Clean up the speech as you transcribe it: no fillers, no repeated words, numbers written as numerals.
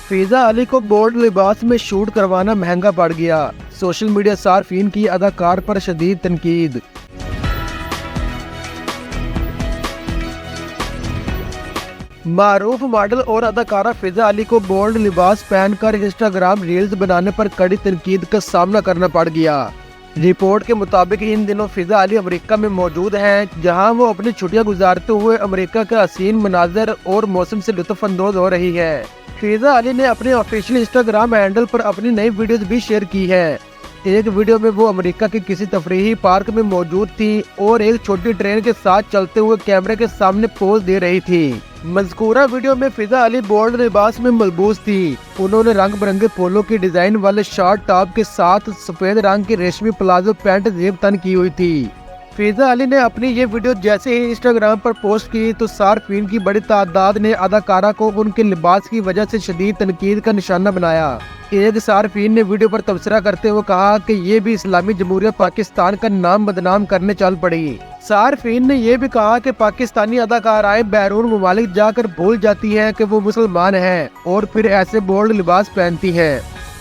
فیضا علی کو بولڈ لباس میں شوٹ کروانا مہنگا پڑ گیا، سوشل میڈیا صارفین کی اداکار پر شدید تنقید۔ معروف ماڈل اور اداکارہ فیضا علی کو بولڈ لباس پہن کر انسٹاگرام ریلز بنانے پر کڑی تنقید کا سامنا کرنا پڑ گیا۔ رپورٹ کے مطابق ان دنوں فیضا علی امریکہ میں موجود ہیں، جہاں وہ اپنی چھٹیاں گزارتے ہوئے امریکہ کے حسین مناظر اور موسم سے لطف اندوز ہو رہی ہے۔ فیضا علی نے اپنے آفیشیل انسٹاگرام ہینڈل پر اپنی نئی ویڈیوز بھی شیئر کی ہے۔ ایک ویڈیو میں وہ امریکہ کے کسی تفریحی پارک میں موجود تھی اور ایک چھوٹی ٹرین کے ساتھ چلتے ہوئے کیمرے کے سامنے پوز دے رہی تھی۔ مذکورہ ویڈیو میں فیضا علی بولڈ لباس میں ملبوس تھی۔ انہوں نے رنگ برنگے پھولوں کی ڈیزائن والے شارٹ ٹاپ کے ساتھ سفید رنگ کی ریشمی پلازو پینٹ زیب تن کی ہوئی تھی۔ فیضا علی نے اپنی یہ ویڈیو جیسے ہی انسٹاگرام پر پوسٹ کی تو صارفین کی بڑی تعداد نے اداکارہ کو ان کے لباس کی وجہ سے شدید تنقید کا نشانہ بنایا۔ ایک صارفین نے ویڈیو پر تبصرہ کرتے ہوئے کہا کہ یہ بھی اسلامی جمہوریہ پاکستان کا نام بدنام کرنے چل پڑی۔ صارفین نے یہ بھی کہا کہ پاکستانی اداکارائیں بیرون ممالک جا کر بھول جاتی ہیں کہ وہ مسلمان ہیں اور پھر ایسے بولڈ لباس پہنتی ہیں۔